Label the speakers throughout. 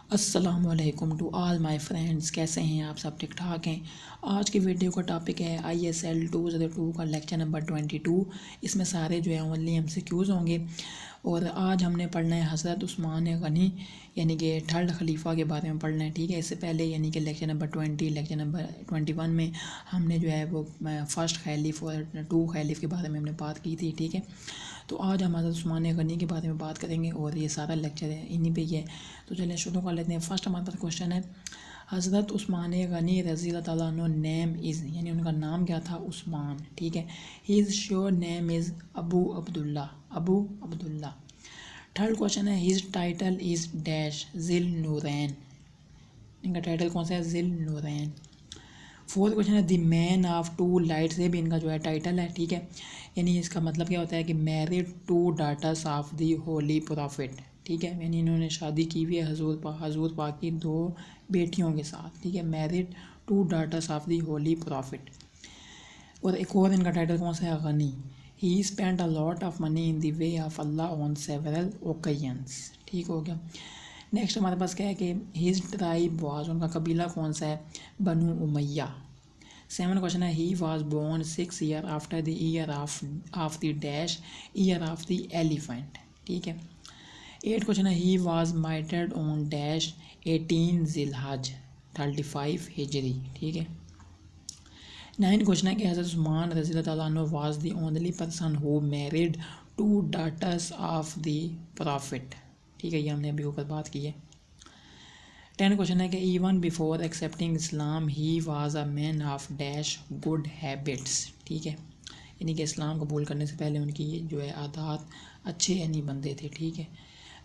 Speaker 1: السلام علیکم to all my friends, کیسے ہیں آپ سب؟ ٹھیک ٹھاک ہیں؟ آج کی ویڈیو کا ٹاپک ہے ISL 2002 کا لیکچر نمبر 22۔ اس میں سارے جو ہیں اونلی MCQs ہوں گے، اور آج ہم نے پڑھنا ہے حضرت عثمان غنی یعنی کہ تھرڈ خلیفہ کے بارے میں پڑھنا ہے، ٹھیک ہے۔ اس سے پہلے یعنی کہ لیکچر نمبر 20 لیکچر نمبر 21 میں ہم نے جو ہے وہ فرسٹ خلیف اور 2 خلیف کے بارے میں ہم نے بات کی تھی، ٹھیک ہے۔ تو آج ہم حضرت عثمان غنی کے بارے میں بات کریں گے، اور یہ سارا لیکچر ہے انہی پہ ہی ہے۔ تو چلیں شروع کر لیتے ہیں۔ فرسٹ ہمارے پاس کوشچن ہے، حضرت عثمان غنی رضی اللہ تعالیٰ عنہ نیم از، یعنی ان کا نام کیا تھا؟ عثمان، ٹھیک ہے۔ ہز شیور نیم از ابو عبداللہ، ابو عبداللہ۔ تھرڈ کوشچن ہے، ہز ٹائٹل از ڈیش ذی النورین، ان کا ٹائٹل کون سا ہے؟ ذی النورین۔ فورتھ کوشچن ہے، دی مین آف 2 لائٹس، یہ بھی ان کا جو ہے ٹائٹل ہے، ٹھیک ہے۔ یعنی اس کا مطلب کیا ہوتا ہے کہ married 2 daughters of the holy prophet, ٹھیک ہے۔ یعنی انہوں نے شادی کی ہوئی ہے حضور پاک کی 2 بیٹیوں کے ساتھ، ٹھیک ہے۔ Married 2 daughters of the holy prophet. اور ایک اور ان کا ٹائٹل کون سا ہے؟ Ghani. He spend a lot of money in the way of Allah on several occasions, ٹھیک ہو گیا۔ نیکسٹ ہمارے پاس کیا ہے کہ ہز ٹرائب واز، ان کا قبیلہ کون سا ہے؟ بنو امیہ۔ 7 کوشچن ہے، he was born 6 year after the year of the dash year of the elephant, ٹھیک ہے۔ 8 کوشچن ہے، ہی واز مائٹرڈ آن ڈیش 18 ذی الحج 35 ہجری، ٹھیک ہے۔ 9 کوشچن ہے کہ حضرت عثمان رضی اللہ تعالیٰ عنہ was the only person who married 2 daughters of the profit, ٹھیک ہے۔ یہ ہم نے ابھی اوپر بات کی ہے۔ 10 کوشچن ہے کہ even before accepting Islam he was a man of dash good habits, ٹھیک ہے۔ یعنی کہ اسلام قبول کرنے سے پہلے ان کی جو ہے عادات اچھے یعنی بندے تھے، ٹھیک ہے۔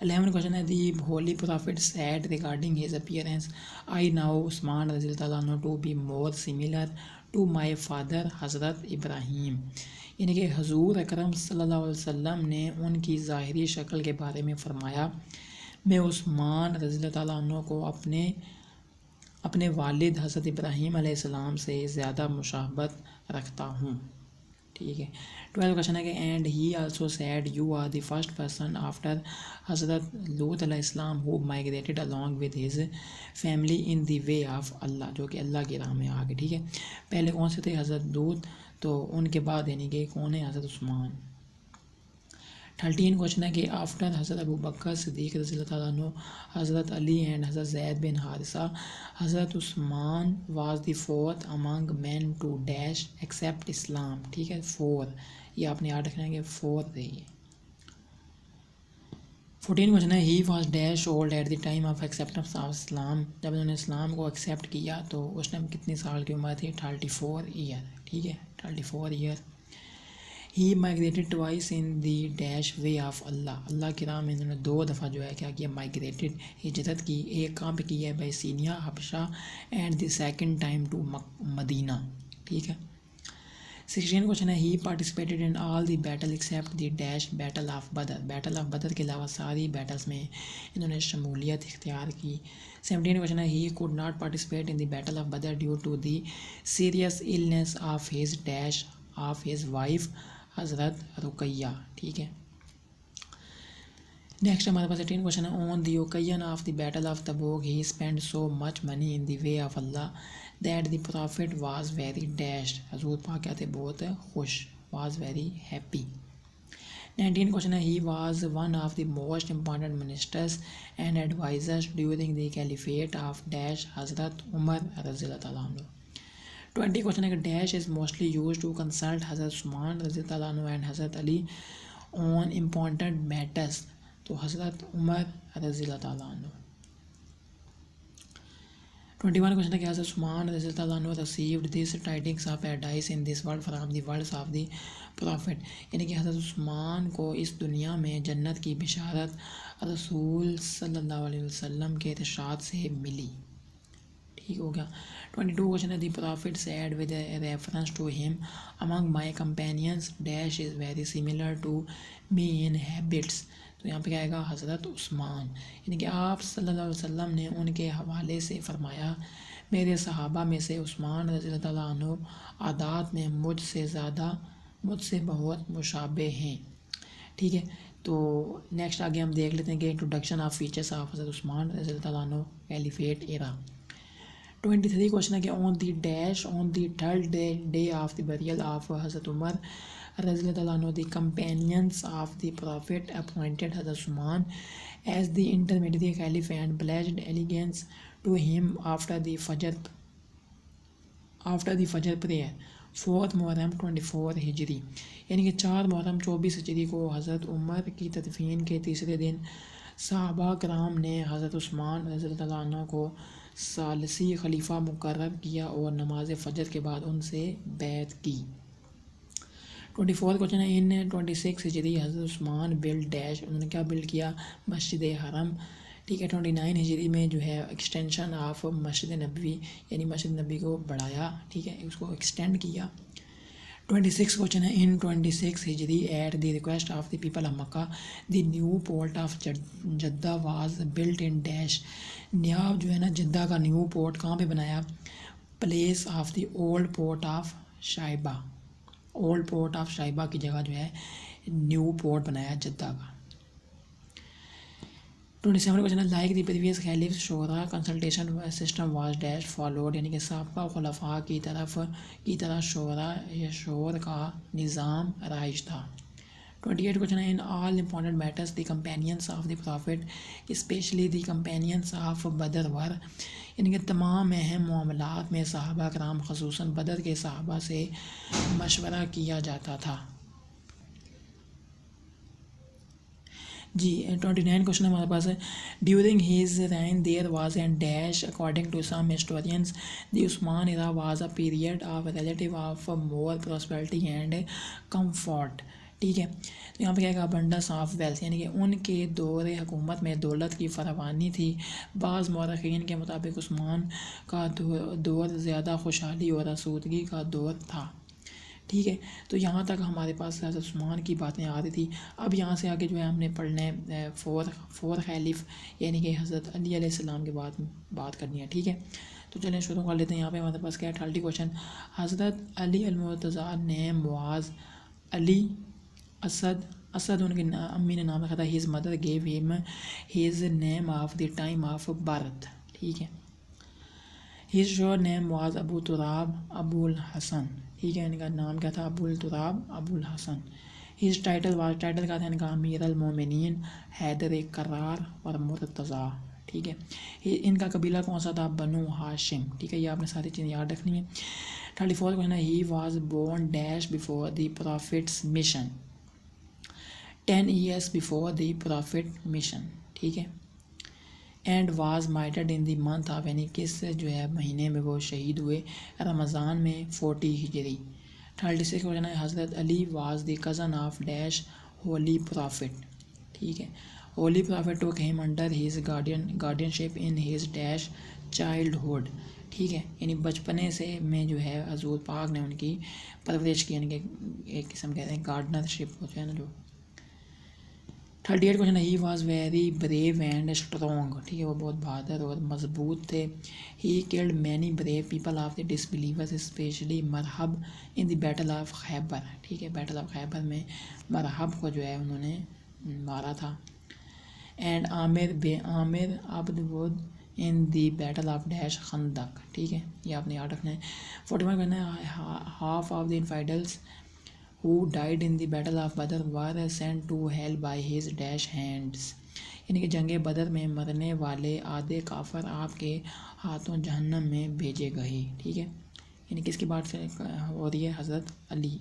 Speaker 1: 11 کوشچن ہے، the holy prophet said regarding his appearance I now Usman رضی اللہ تعالیٰ عنہ to be more similar to my father Hazrat Ibrahim, یعنی کہ حضور اکرم صلی اللہ علیہ وسلم نے ان کی ظاہری شکل کے بارے میں فرمایا، میں عثمان رضی اللہ تعالیٰ عنہ کو اپنے والد حضرت ابراہیم علیہ السلام سے زیادہ مشابہت رکھتا ہوں، ٹھیک ہے۔ 12 کوشچن ہے کہ and he also said you are the first person after Hazrat Lut علیہ السلام who migrated along with his family in the way of Allah, جو کہ اللہ کی راہ میں آگے، ٹھیک ہے۔ پہلے کون سے تھے؟ حضرت لوط، تو ان کے بعد یعنی کہ کون ہے؟ حضرت عثمان۔ 13 کوشچن ہے کہ آفٹر حضرت ابو بکر صدیق رضی اللہ تعالیٰ عنہ، حضرت علی اینڈ حضرت زید bin Haritha, Hazrat Usman was the fourth among men to dash accept Islam, ٹھیک ہے۔ 4 یہ آپ نے یاد رکھنا ہے کہ 4 رہی ہے۔ 14 کوشچن ہے، he was dash old at the time of acceptance of Islam, جب انہوں نے اسلام کو ایکسیپٹ کیا تو اس ٹائم کتنی سال کی عمر تھی؟ 34 ایئر، ٹھیک ہے، 34 year. He migrated twice in the dash way of Allah, Allah کی راہ میں انہوں نے 2 دفعہ جو ہے کیا کیا؟ مائگریٹڈ، ہجرت کی۔ ایک کہاں پہ کی ہے؟ Abyssinia Habsha, and the second time to Madina, ٹھیک ہے۔ 16 کوشچن ہے، he participated in all the battle except the dash battle of Badr, battle of Badr کے علاوہ ساری بیٹلز میں انہوں نے شمولیت اختیار کی۔ 17 کوشچن ہے، he could not participate in the battle of Badr due to the serious illness of his dash of his wife حضرت رقیہ، ٹھیک ہے۔ نیکسٹ ہمارے پاس 18 کوشچن ہے، on the occasion of the battle of Tabuk he spend so much money in the way of Allah that the prophet was very dash, حضور پاک کیا تھے؟ بہت خوش، واز ویری ہیپی۔ 19 کوشچن ہے، he was one of the most important ministers and advisers during the caliphate of dash حضرت عمر رضی اللہ تعالیٰ عنہ۔ 20 کوشچن ہے کہ dash is mostly used to consult حضرت عثمان رضی اللہ تعالیٰ عنہ اینڈ حضرت علی آن امپارٹنٹ میٹرز، تو حضرت عمر رضی اللہ تعالیٰ عنہ۔ 21 کوشچن ہے کہ حضرت عثمان رضی اللہ تعالیٰ عنہ received these tidings of paradise in this world from the words of the prophet، یعنی کہ حضرت عثمان کو اس دنیا میں جنت کی بشارت رسول صلی اللہ علیہ وسلم کے ارشاد سے ملی، ٹھیک ہو گیا۔ 22 کوشچن ہے، the profit said with a reference to him among my companions dash is very similar to me in habits، تو یہاں پہ کیا آئے گا؟ حضرت عثمان، یعنی کہ آپ صلی اللہ علیہ وسلم نے ان کے حوالے سے فرمایا، میرے صحابہ میں سے عثمان رضی اللہ تعالیٰ عنہ عادات میں مجھ سے بہت مشابہ ہیں، ٹھیک ہے۔ تو نیکسٹ آگے ہم دیکھ لیتے ہیں کہ انٹروڈکشن آف فیچرس آف حضرت عثمان رضی اللہ عنہ کیلیفیٹ ایرا. 23 کوشچن ہے کہ on the third day of the burial of Hazrat Umar رضی اللہ عنہ the companions of the prophet appointed Hazrat Usman as the intermediate caliph and pledged allegiance to him after the Fajr prayer 4 محرم 24 ہجری، یعنی کہ 4 محرم 24 ہجری کو حضرت عمر کی تدفین کے تیسرے دن صحابہ کرام نے حضرت عثمان رضی اللہ عنہ کو ثالثی خلیفہ مقرر کیا اور نماز فجر کے بعد ان سے بیعت کی. 24 کوشچن ہے ان 26 ہجری حضرت عثمان بلڈ ڈیش، انہوں نے کیا بلڈ کیا؟ مسجد حرم. ٹھیک ہے. 29 ہجری میں جو ہے ایکسٹینشن آف مسجد نبوی، یعنی مسجد نبی کو بڑھایا، ٹھیک ہے، اس کو ایکسٹینڈ کیا. 26 کوشچن ہے ان 26 ہجری at the request of the people of Mecca the new port of Jeddah was built in dash. نیا جو ہے نا جدہ کا نیو پورٹ کہاں پہ بنایا؟ Place of the old port of Shaiba. Old port of Shaiba کی جگہ جو ہے نیو پورٹ بنایا جدہ کا. 27 کوشچن ہے لائک دی پریویس خلیف شورا consultation system was dash followed, یعنی کہ سابقہ خلفاء کی طرح شور کا نظام رائج تھا. 28 کوشچن ہے in all important matters the companions of the prophet especially the companions of Badr war, یعنی کہ تمام اہم معاملات میں صحابہ کرام خصوصاً بدر کے صحابہ سے مشورہ کیا جاتا تھا. جی 29 کوشچن ہمارے پاس ہے during his reign there was and dash according to some historians the Usman era was a period of relative of more prosperity and comfort. ٹھیک ہے. تو یہاں پہ کیا کہا ابنڈنس آف ویلتھ، یعنی کہ ان کے دور حکومت میں دولت کی فراوانی تھی. بعض مورخین کے مطابق عثمان کا دور زیادہ خوشحالی اور آسودگی کا دور تھا. ٹھیک ہے. تو یہاں تک ہمارے پاس حضرت عثمان کی باتیں آ رہی تھی. اب یہاں سے آگے جو ہے ہم نے پڑھنا ہے فور خلیف، یعنی کہ حضرت علی علیہ السلام کے بعد بات کرنی ہے. ٹھیک ہے. تو چلیں شروع کر لیتے ہیں. یہاں پہ ہمارے پاس کیا ہے 30 کوشچن. حضرت علی المرتضیٰ نے معاذ علی اسد ان کی امی نے نام رکھا تھا. His mother give ham his name of the time of birth. ٹھیک ہے. ہیز شور نیم معاذ ابو تراب ابو الحسن. ٹھیک ہے. ان کا نام کیا تھا؟ ابو التراب ابو الحسن. ہیز ٹائٹل کا تھا ان کا امیر المومنین حیدر کرار اور مرتضیٰ. ٹھیک ہے. ان کا قبیلہ کون سا تھا؟ بنو ہاشم. ٹھیک ہے. یہ آپ نے ساری چیزیں یاد رکھنی ہے. 34 کو ہے نا he was born dash before the prophet's mission 10 years before the prophet mission. ٹھیک ہے. And was martyred in the month of, یعنی کس جو ہے مہینے میں وہ شہید ہوئے؟ رمضان میں 40 ہجری. 36 کو جو ہے Hazrat Ali was the cousin of dash holy prophet. ٹھیک ہے. Holy prophet took him under his guardianship in his dash childhood. ٹھیک ہے. یعنی بچپنے سے میں جو ہے حضور پاک نے ان کی پرورش کی، یعنی کہ ایک قسم کہتے ہیں گارڈنر شپ ہوتا ہے نا جو. 38 کوشچن ہے he was very brave and strong. ٹھیک ہے. وہ بہت بہادر اور مضبوط تھے. He killed many brave people of the disbelievers especially Marhab in the battle of Khaybar. ٹھیک ہے. بیٹل آف خیبر میں مرحب کو جو ہے انہوں نے مارا تھا. And Amir Abdul with in the battle of dash خندق. ٹھیک ہے. یہ آپ نے یاد رکھنا ہے. 41 کہنا ہے half of the infidels who died in the battle of Badr were sent to hell by his dash hands. یعنی کہ جنگ بدر میں مرنے والے آدھے کافر آپ کے ہاتھوں جہنم میں بھیجے گئے. ٹھیک ہے. یعنی کس کی بات سے ہو رہی ہے؟ حضرت علی.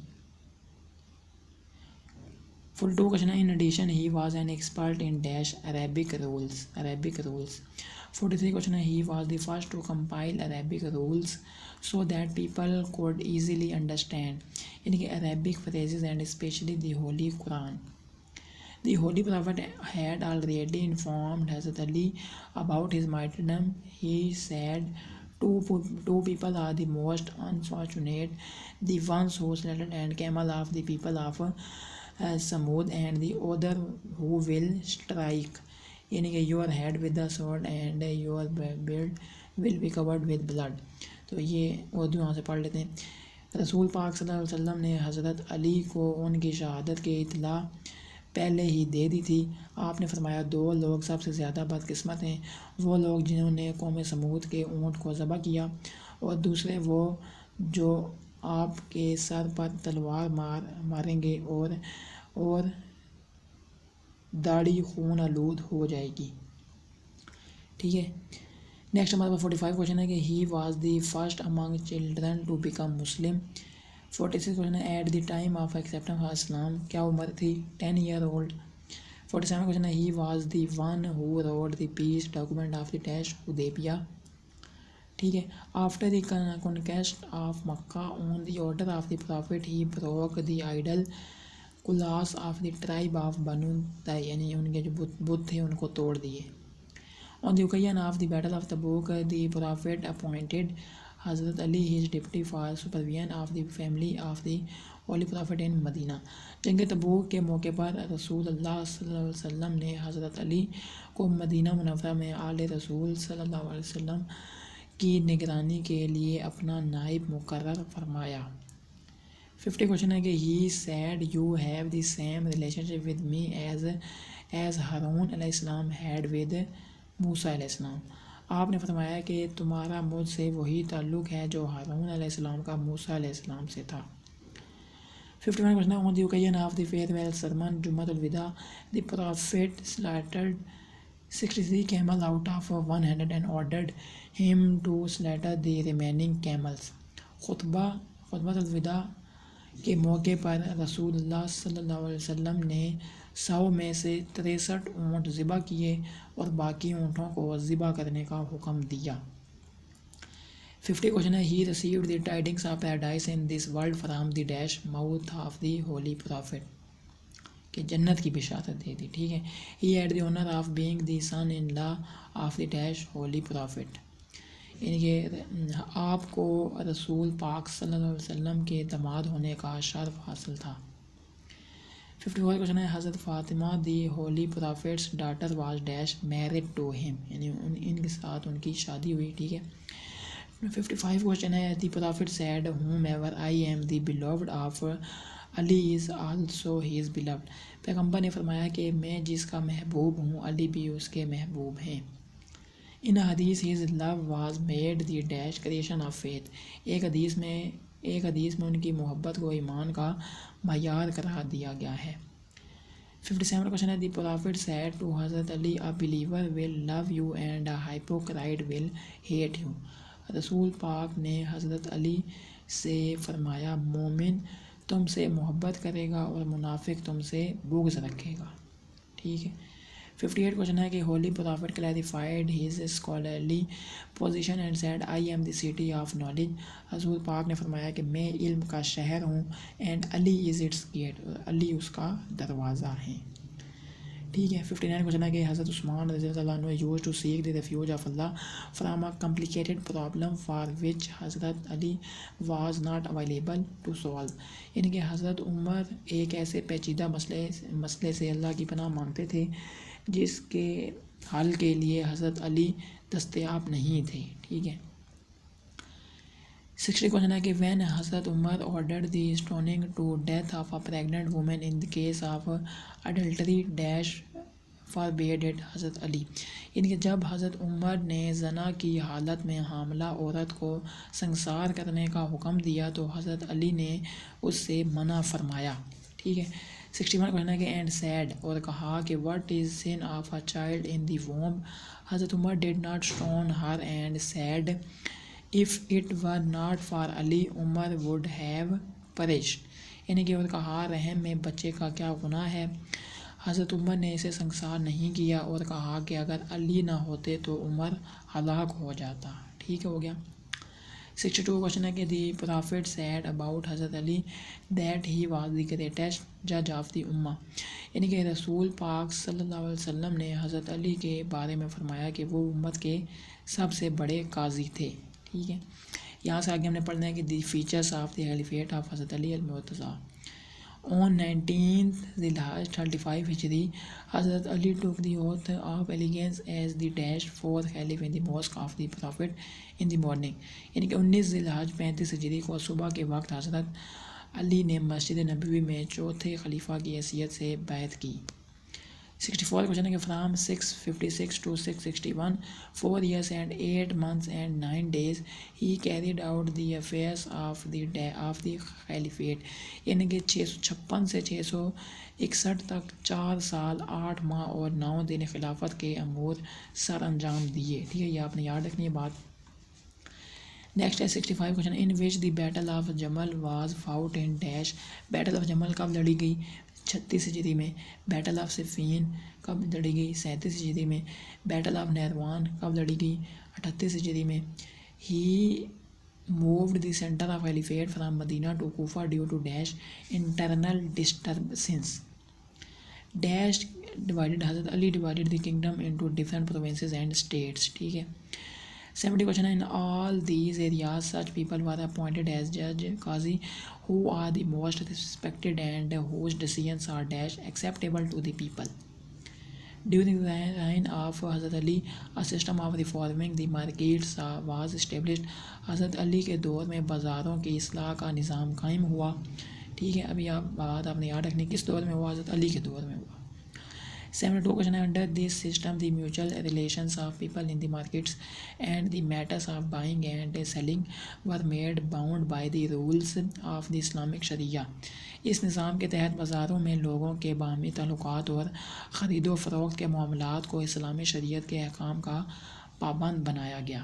Speaker 1: فل 2 کوشچن ہے in addition he was an expert in dash Arabic rules. 43 question ہے he was the first to compile Arabic rules so that people could easily understand. یعنی کہ Arabic phrases and especially the Holy Quran. The Holy Prophet had already informed Hazrat Ali about his martyrdom. He said, two people are the most unfortunate, the ones who slaughtered and camel of the people of Samud, and the other who will strike. یعنی کہ your head with the sword and your beard will be covered with blood. تو یہ اردو یہاں سے پڑھ لیتے ہیں. رسول پاک صلی اللہ علیہ وسلم نے حضرت علی کو ان کی شہادت کی اطلاع پہلے ہی دے دی تھی۔ آپ نے فرمایا 2 لوگ سب سے زیادہ بدقسمت ہیں، وہ لوگ جنہوں نے قوم سمود کے اونٹ کو ذبح کیا، اور دوسرے وہ جو آپ کے سر پر تلوار ماریں گے اور داڑھی خون آلود ہو جائے گی۔ ٹھیک ہے، نیکسٹ ہمارے پاس 45 کوشچن ہے کہ he was the first among children to become Muslim. 46 question ہے at the time of acceptance of Islam کیا عمر تھی؟ 10 ایئر اولڈ۔ 47 کوشچن ہے he was the one who wrote the peace document of the dash Hudaybiyyah. ٹھیک ہے، after the conquest of Mecca on the order of the prophet he broke the idol class of the tribe of Banu Tai, یعنی ان کے جو بت تھے ان کو توڑ دیے۔ On the occasion of the Battle of Tabuk, the Prophet appointed Hazrat Ali his deputy for supervision of the family of the Holy Prophet in Medina. جنگ تبوک کے موقع پر رسول اللہ صلی اللہ علیہ وسلم نے حضرت علی کو مدینہ منورہ میں آل رسول صلی اللہ علیہ وسلم کی نگرانی کے لیے اپنا نائب مقرر فرمایا۔ 50 کوشچن ہے کہ he said you have the same relationship with me as Haroon علیہ السلام had with موسیٰ علیہ السلام۔ آپ نے فرمایا کہ تمہارا مجھ سے وہی تعلق ہے جو ہارون علیہ السلام کا موسیٰ علیہ السلام سے تھا۔ 51 کوشچن ہے on the occasion of the farewell sermon جمعۃ الوداع the prophet slaughtered 63 camels out of 100 and ordered him to slaughter the remaining camels۔ خطبہ الوداع کے موقع پر رسول اللہ صلی اللہ علیہ وسلم نے 100 میں سے 63 اونٹ ذبح کیے اور باقی اونٹوں کو ذبح کرنے کا حکم دیا۔ 50 کوشچن ہے he received the tidings of paradise in this world from the dash mouth of the holy prophet, کہ جنت کی بشارت دے دی۔ ٹھیک ہے، he had the honour of being the son in law of the dash holy prophet, یعنی کہ آپ کو رسول پاک صلی اللہ علیہ وسلم کے داماد ہونے کا شرف حاصل تھا۔ 54 کوشچن ہے Hazrat Fatima the holy prophet's daughter was dash married to him, یعنی ان کے ساتھ ان کی شادی ہوئی۔ ٹھیک ہے، 55 کوشچن ہے the prophet said whomever I am the beloved of Ali is also his beloved, پیغمبر نے فرمایا کہ میں جس کا محبوب ہوں علی بھی اس کے محبوب ہیں۔ ان حدیث his love was made the dash criterion of faith, ایک حدیث میں ان کی محبت کو ایمان کا معیار قرار دیا گیا ہے۔ 57 کوشچن ہے the prophet said to Hazrat Ali a believer will love you and a hypocrite will hate you, رسول پاک نے حضرت علی سے فرمایا مومن تم سے محبت کرے گا اور منافق تم سے بغض رکھے گا۔ ٹھیک ہے، 58 کوشچن ہے کہ Holi profit clarified his scholarly position and said I am the city of knowledge, رسول پاک نے فرمایا کہ میں علم کا شہر ہوں، and Ali is its gate, Ali اس کا دروازہ ہے۔ ٹھیک ہے، 59 کوشچن ہے کہ حضرت عثمان رضی اللہ عنہ use to seek the refuge of Allah from a complicated problem for which Hazrat Ali was not available to solve, یعنی کہ حضرت عمر ایک ایسے پیچیدہ مسئلے سے اللہ کی پناہ مانگتے تھے جس کے حل کے لیے حضرت علی دستیاب نہیں تھے۔ ٹھیک ہے، 60 کوشچن ہے کہ when Hazrat Umar ordered the stoning to death of a pregnant woman in the case of adultery dash forbade it Hazrat Ali, یعنی کہ جب حضرت عمر نے زنا کی حالت میں حاملہ عورت کو سنسار کرنے کا حکم دیا تو حضرت علی نے اس سے منع فرمایا۔ ٹھیک ہے، 61 کوشچن ہے کہ اینڈ سیڈ، اور کہا کہ what is sin of a child in the womb, Hazrat Umar did not stone her and said if it were not for Ali Umar would have perished, یعنی کہ اور کہا رحم میں بچے کا کیا گناہ ہے، حضرت عمر نے اسے سنسار نہیں کیا، اور کہا کہ اگر علی نہ ہوتے تو عمر ہلاک ہو جاتا۔ ٹھیک ہو گیا۔ 62 کوشچن ہے کہ دی prophet said about Hazrat Ali that he was the greatest جج آف دی امہ، یعنی کہ رسول پاک صلی اللہ علیہ وسلم نے حضرت علی کے بارے میں فرمایا کہ وہ امت کے سب سے بڑے قاضی تھے۔ ٹھیک ہے، یہاں سے آگے ہم نے پڑھنا ہے کہ the features of the caliphate of Hazrat Ali al-Murtaza. On 19th Dhul-Hijjah 35 ہجری حضرت علی took the oath of allegiance as the dash fourth caliph in the mosque of the prophet in the morning، یعنی کہ 19 ذی الحجہ 35 ہجری کو صبح کے وقت حضرت علی نے مسجد نبوی میں چوتھے خلیفہ کی حیثیت سے بیعت کی؟ 64 کوشچن ہے کہ from 656 to 661 4 years and 8 months and 9 days he carried out the affairs of the caliphate، یعنی کہ 656 سے 661 تک 4 سال 8 ماہ اور 9 دن خلافت کے امور سر انجام دیے، ٹھیک ہے، یہ آپ نے یاد رکھنی ہے بات۔ نیکسٹ ہے 65 question in which the battle of Jamal was fought in dash, battle of Jamal کب لڑی گئی؟ 36 ہجری میں۔ بیٹل آف صفین کب لڑی گئی؟ 37 ہجری میں۔ بیٹل آف نیروان کب لڑی گئی؟ 38 ہجری میں۔ He moved the centre of caliphate from Medina to Kufa due to dash internal disturbances, dash divided Hazrat Ali divided the kingdom into different provinces and states, ٹھیک ہے۔ 70 question in all these areas such people were appointed as judge qazi who are the most respected and whose decisions are dash acceptable to the people. During the reign of Hazrat Ali a system of reforming the markets was established. حضرت علی کے دور میں بازاروں کی اصلاح کا نظام قائم ہوا، ٹھیک ہے۔ ابھی آپ نے یاد رکھنی کس دور میں ہوا؟ حضرت علی کے دور میں ہوا۔ 72 question under this system the mutual relations of people in the markets and the matters of buying and selling were made bound by the rules of the Islamic Sharia. اس نظام کے تحت بازاروں میں لوگوں کے باہمی تعلقات اور خرید و فروخت کے معاملات کو اسلامی شریعت کے احکام کا پابند بنایا گیا۔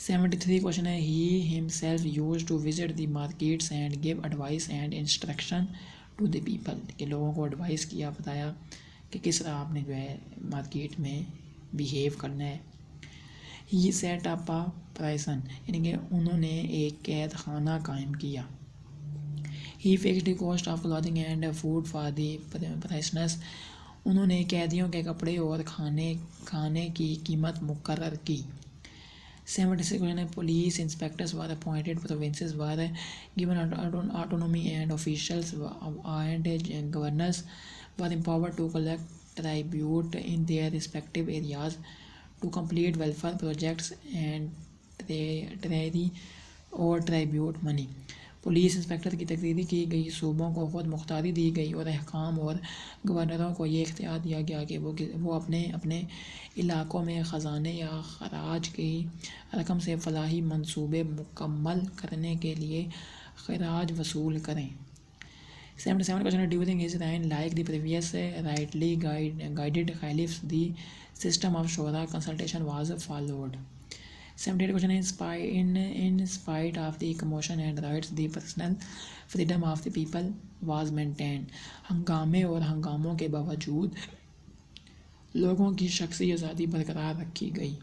Speaker 1: 73 question ہے he himself used to visit the markets and give advice and instruction to the people، کہ لوگوں کو ایڈوائس کیا، بتایا کہ کس طرح آپ نے جو ہے مارکیٹ میں بیہیو کرنا ہے۔ ہی سیٹ اپ آ پرائسن، یعنی کہ انہوں نے ایک قید خانہ قائم کیا۔ He fixed the cost of clothing and food for the prisoners, انہوں نے قیدیوں کے کپڑے اور کھانے کی قیمت مقرر کی۔ 76 question ہے police inspectors were appointed, provinces were given autonomy and officials and governors were empowered to collect tribute in their respective areas to complete welfare projects and treasury اور tribute money۔ پولیس انسپیکٹر کی تقرری کی گئی، صوبوں کو خود مختاری دی گئی اور حکام اور گورنروں کو یہ اختیار دیا گیا کہ وہ اپنے علاقوں میں خزانے یا خراج کی رقم سے فلاحی منصوبے مکمل کرنے کے لیے خراج وصول کریں۔ 77 question during his reign like the previous rightly guided caliphs the system of shura consultation was followed۔ 78 question in spite of the commotion and riots the personal freedom of the people was maintained، ہنگامے اور ہنگاموں کے باوجود لوگوں کی شخصی آزادی برقرار رکھی گئی۔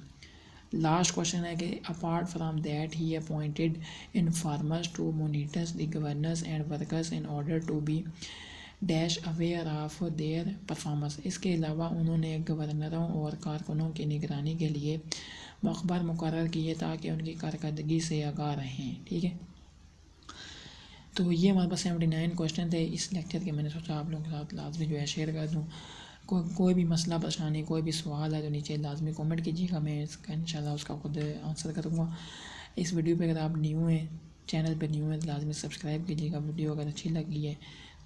Speaker 1: لاسٹ کوشچن ہے کہ apart from that he appointed informers to monitor the governors and workers in order to be dash aware of their performance, اس کے علاوہ انہوں نے گورنروں اور کارکنوں کی نگرانی کے لیے مخبر مقرر کیے تاکہ ان کی کارکردگی سے آگاہ رہیں، ٹھیک ہے۔ تو یہ ہمارے پاس 79 کوشچن تھے اس لیکچر کے، میں نے سوچا آپ لوگوں کے ساتھ لازمی جو ہے شیئر کر دوں۔ کوئی بھی مسئلہ پریشانی، کوئی بھی سوال ہے تو نیچے لازمی کومنٹ کیجیے گا، میں اس کا انشاءاللہ اس کا خود آنسر کروں گا۔ اس ویڈیو پہ اگر آپ نیو ہیں، چینل پہ نیو ہیں تو لازمی سبسکرائب کیجیے گا، ویڈیو اگر اچھی لگی ہے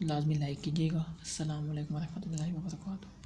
Speaker 1: لازمی لائک کیجیے گا۔ السلام علیکم ورحمۃ اللہ وبرکاتہ۔